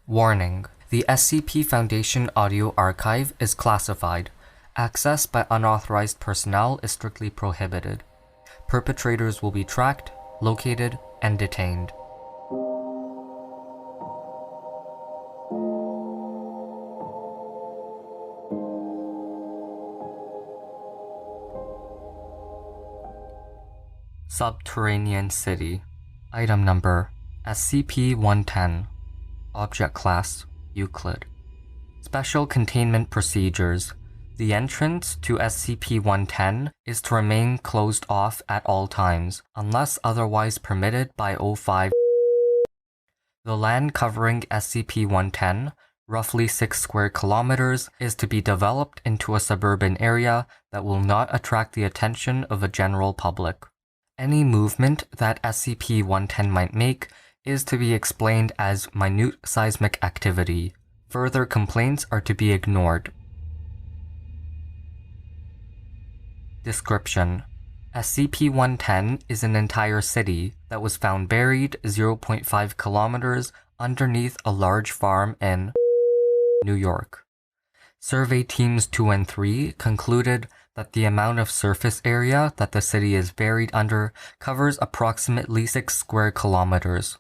Warning: the SCP Foundation audio archive is classified. Access by unauthorized personnel is strictly prohibited. Perpetrators will be tracked, located, and detained. Subterranean City. Item number: SCP-110. Object Class: Euclid. Special Containment Procedures. The entrance to SCP-110 is to remain closed off at all times, unless otherwise permitted by O5. The land covering SCP-110, roughly 6 square kilometers, is to be developed into a suburban area that will not attract the attention of a general public. Any movement that SCP-110 might make is to be explained as minute seismic activity. Further complaints are to be ignored. Description: SCP-110 is an entire city that was found buried 0.5 kilometers underneath a large farm in New York. Survey Teams 2 and 3 concluded that the amount of surface area that the city is buried under covers approximately 6 square kilometers.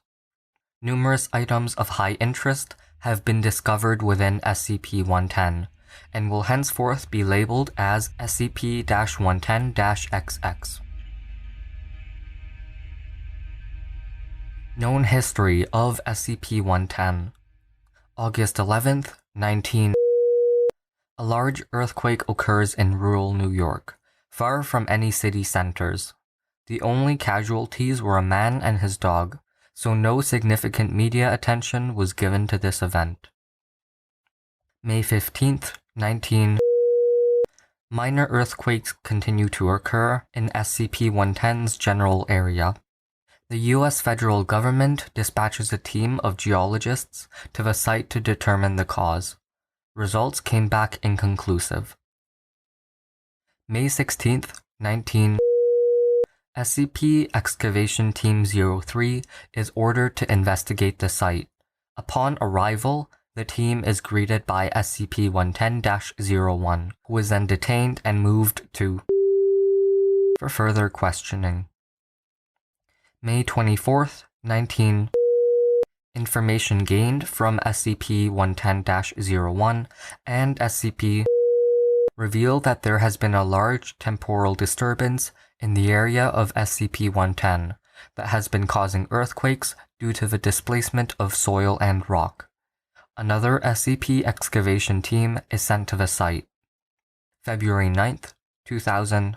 Numerous items of high interest have been discovered within SCP-110, and will henceforth be labeled as SCP-110-XX. Known history of SCP-110. August 11th, 19. A large earthquake occurs in rural New York, far from any city centers. The only casualties were a man and his dog, so no significant media attention was given to this event. May 15th, 19. Minor earthquakes continue to occur in SCP-110's general area. The U.S. federal government dispatches a team of geologists to the site to determine the cause. Results came back inconclusive. May 16th, 19. SCP Excavation Team 03 is ordered to investigate the site. Upon arrival, the team is greeted by SCP-110-01, who is then detained and moved to for further questioning. May 24th, 19. Information gained from SCP-110-01 and SCP reveal that there has been a large temporal disturbance in the area of SCP-110 that has been causing earthquakes due to the displacement of soil and rock. Another SCP excavation team is sent to the site. February 9th, 2000.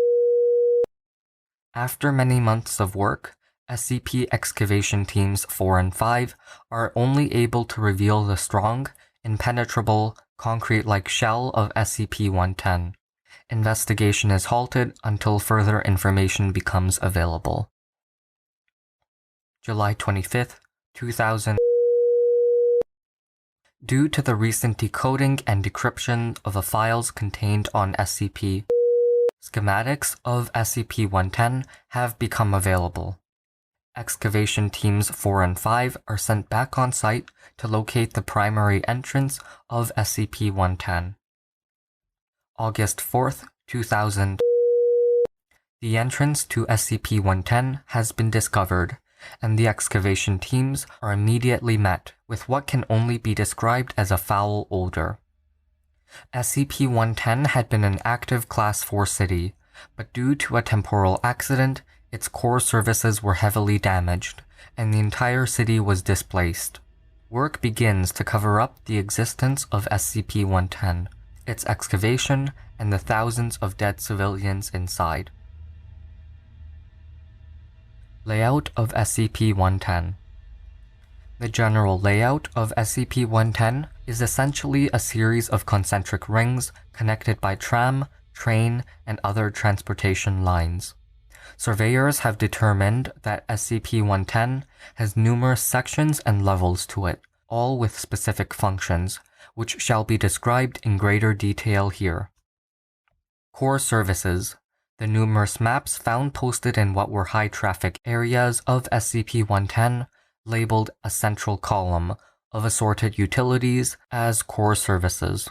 After many months of work, SCP excavation teams 4 and 5 are only able to reveal the strong, impenetrable, concrete-like shell of SCP-110. Investigation is halted until further information becomes available. July 25th, 2000. Due to the recent decoding and decryption of the files contained on SCP, schematics of SCP-110 have become available. Excavation Teams 4 and 5 are sent back on site to locate the primary entrance of SCP-110. August 4th, 2000. The entrance to SCP-110 has been discovered, and the excavation teams are immediately met with what can only be described as a foul odor. SCP-110 had been an active Class 4 city, but due to a temporal accident, its core services were heavily damaged, and the entire city was displaced. Work begins to cover up the existence of SCP-110, its excavation, and the thousands of dead civilians inside. Layout of SCP-110. The general layout of SCP-110 is essentially a series of concentric rings connected by tram, train, and other transportation lines. Surveyors have determined that SCP-110 has numerous sections and levels to it, all with specific functions, which shall be described in greater detail here. Core services. The numerous maps found posted in what were high-traffic areas of SCP-110, labeled a central column, of assorted utilities as core services.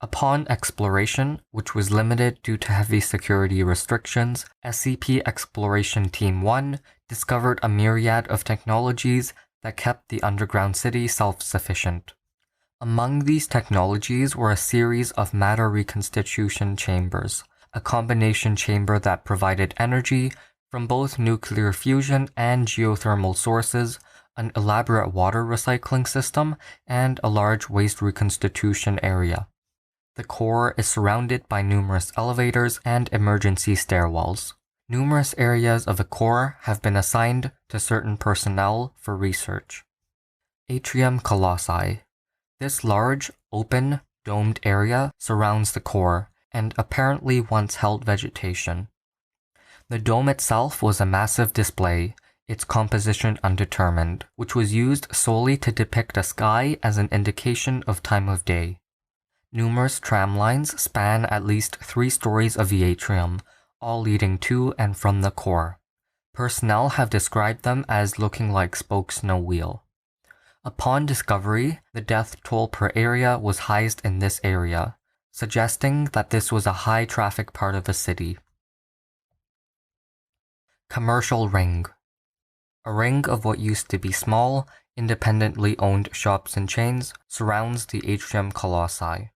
Upon exploration, which was limited due to heavy security restrictions, SCP Exploration Team 1 discovered a myriad of technologies that kept the underground city self-sufficient. Among these technologies were a series of matter reconstitution chambers, a combination chamber that provided energy from both nuclear fusion and geothermal sources, an elaborate water recycling system, and a large waste reconstitution area. The core is surrounded by numerous elevators and emergency stairwells. Numerous areas of the core have been assigned to certain personnel for research. Atrium Colossi. This large, open, domed area surrounds the core and apparently once held vegetation. The dome itself was a massive display, its composition undetermined, which was used solely to depict a sky as an indication of time of day. Numerous tram lines span at least 3 stories of the atrium, all leading to and from the core. Personnel have described them as looking like spokes in a wheel. Upon discovery, the death toll per area was highest in this area, suggesting that this was a high-traffic part of the city. Commercial Ring. A ring of what used to be small, independently owned shops and chains surrounds the Atrium Colossi.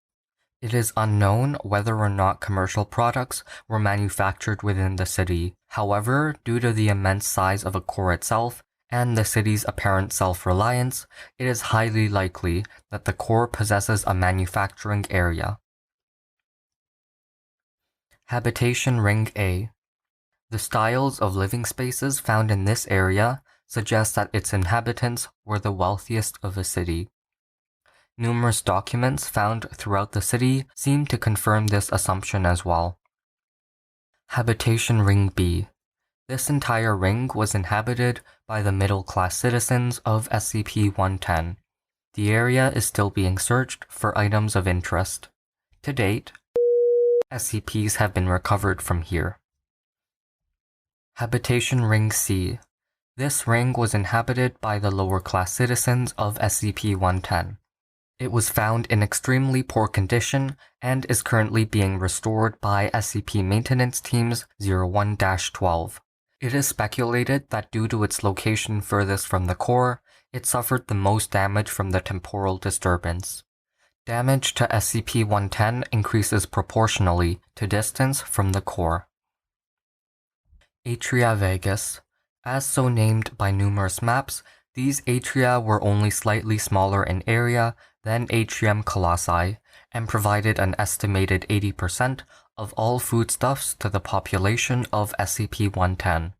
It is unknown whether or not commercial products were manufactured within the city. However, due to the immense size of the core itself and the city's apparent self-reliance, it is highly likely that the core possesses a manufacturing area. Habitation Ring A. The styles of living spaces found in this area suggest that its inhabitants were the wealthiest of the city. Numerous documents found throughout the city seem to confirm this assumption as well. Habitation Ring B. This entire ring was inhabited by the middle-class citizens of SCP-110. The area is still being searched for items of interest. To date, SCPs have been recovered from here. Habitation Ring C. This ring was inhabited by the lower-class citizens of SCP-110. It was found in extremely poor condition and is currently being restored by SCP Maintenance Teams 01-12. It is speculated that due to its location furthest from the core, it suffered the most damage from the temporal disturbance. Damage to SCP-110 increases proportionally to distance from the core. Atria Vegas. As so named by numerous maps, these atria were only slightly smaller in area than Atrium Colossi and provided an estimated 80% of all foodstuffs to the population of SCP-110.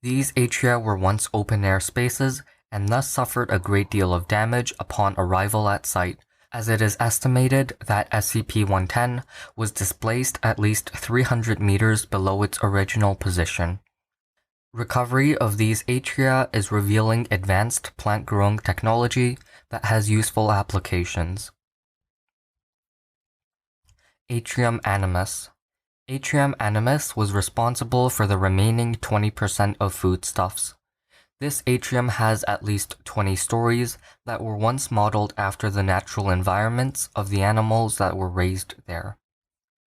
These atria were once open-air spaces and thus suffered a great deal of damage upon arrival at site, as it is estimated that SCP-110 was displaced at least 300 meters below its original position. Recovery of these atria is revealing advanced plant-growing technology that has useful applications. Atrium Animus. Atrium Animus was responsible for the remaining 20% of foodstuffs. This atrium has at least 20 stories that were once modeled after the natural environments of the animals that were raised there.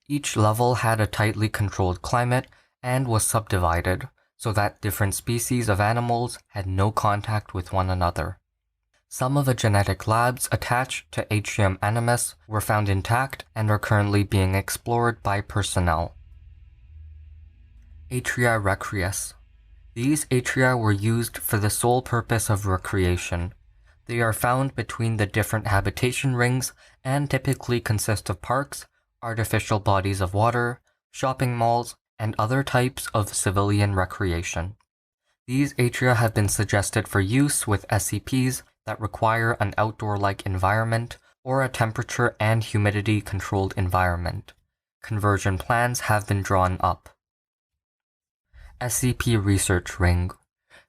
Each level had a tightly controlled climate and was subdivided, so that different species of animals had no contact with one another. Some of the genetic labs attached to Atrium Animus were found intact and are currently being explored by personnel. Atria Recreus. These atria were used for the sole purpose of recreation. They are found between the different habitation rings and typically consist of parks, artificial bodies of water, shopping malls, and other types of civilian recreation. These atria have been suggested for use with SCPs that require an outdoor-like environment or a temperature and humidity-controlled environment. Conversion plans have been drawn up. SCP Research Ring.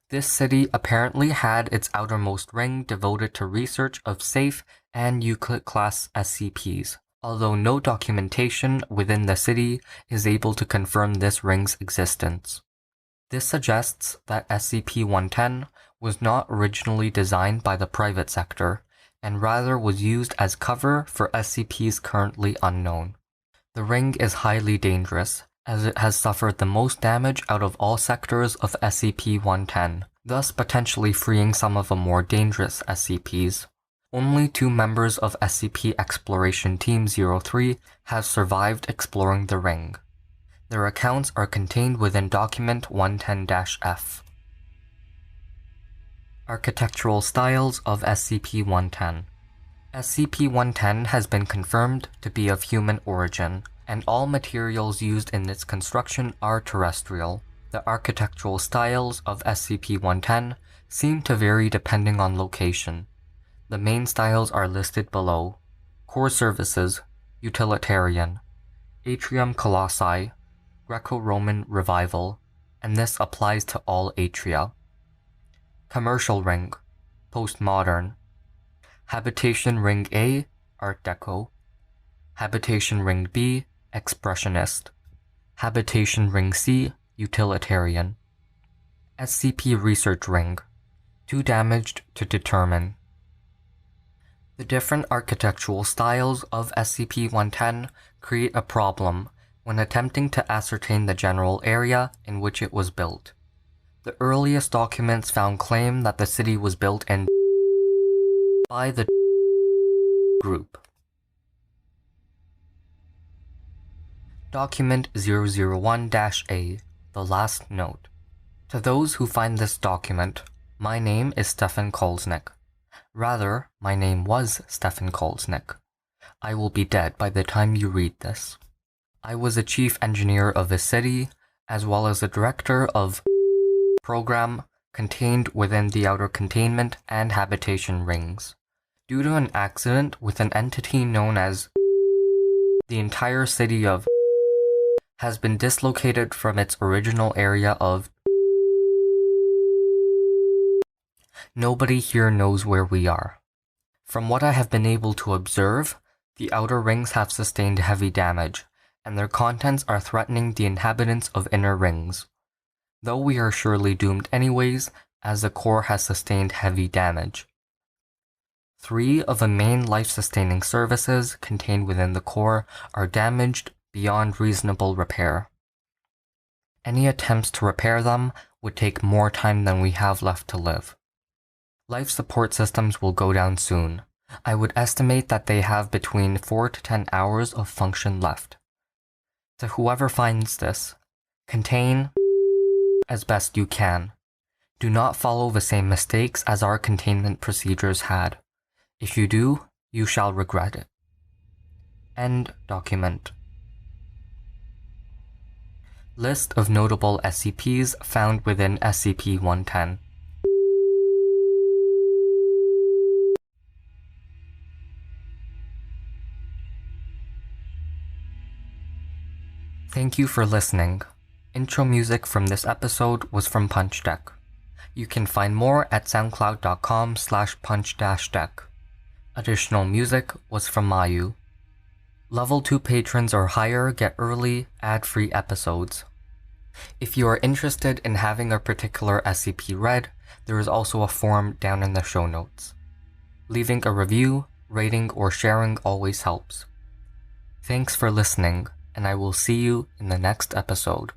This city apparently had its outermost ring devoted to research of safe and Euclid-class SCPs, although no documentation within the city is able to confirm this ring's existence. This suggests that SCP-110 was not originally designed by the private sector, and rather was used as cover for SCPs currently unknown. The ring is highly dangerous, as it has suffered the most damage out of all sectors of SCP-110, thus potentially freeing some of the more dangerous SCPs. Only 2 members of SCP Exploration Team 03 have survived exploring the ring. Their accounts are contained within Document 110-F. Architectural Styles of SCP-110. SCP-110 has been confirmed to be of human origin, and all materials used in its construction are terrestrial. The architectural styles of SCP-110 seem to vary depending on location. The main styles are listed below. Core Services, Utilitarian, Atrium Colossi, Greco-Roman Revival, and this applies to all Atria. Commercial Ring, Postmodern, Habitation Ring A, Art Deco, Habitation Ring B, Expressionist, Habitation Ring C, Utilitarian. SCP Research Ring, Too Damaged to Determine. The different architectural styles of SCP-110 create a problem when attempting to ascertain the general area in which it was built. The earliest documents found claim that the city was built in by the group. Document 001-A, the last note. To those who find this document, my name is Stefan Kolsnik. Rather, my name was Stefan Kolsnik. I will be dead by the time you read this. I was a chief engineer of the city, as well as the director of program contained within the outer containment and habitation rings. Due to an accident with an entity known as the entire city of has been dislocated from its original area of nobody here knows where we are. From what I have been able to observe, the outer rings have sustained heavy damage, and their contents are threatening the inhabitants of inner rings. Though we are surely doomed anyways, as the core has sustained heavy damage. 3 of the main life-sustaining services contained within the core are damaged beyond reasonable repair. Any attempts to repair them would take more time than we have left to live. Life support systems will go down soon. I would estimate that they have between 4 to 10 hours of function left. To whoever finds this, contain as best you can. Do not follow the same mistakes as our containment procedures had. If you do, you shall regret it. End document. List of notable SCPs found within SCP-110. Thank you for listening. Intro music from this episode was from Punch Deck. You can find more at soundcloud.com/punch-deck. Additional music was from Mayu. Level 2 patrons or higher get early, ad-free episodes. If you are interested in having a particular SCP read, there is also a form down in the show notes. Leaving a review, rating, or sharing always helps. Thanks for listening, and I will see you in the next episode.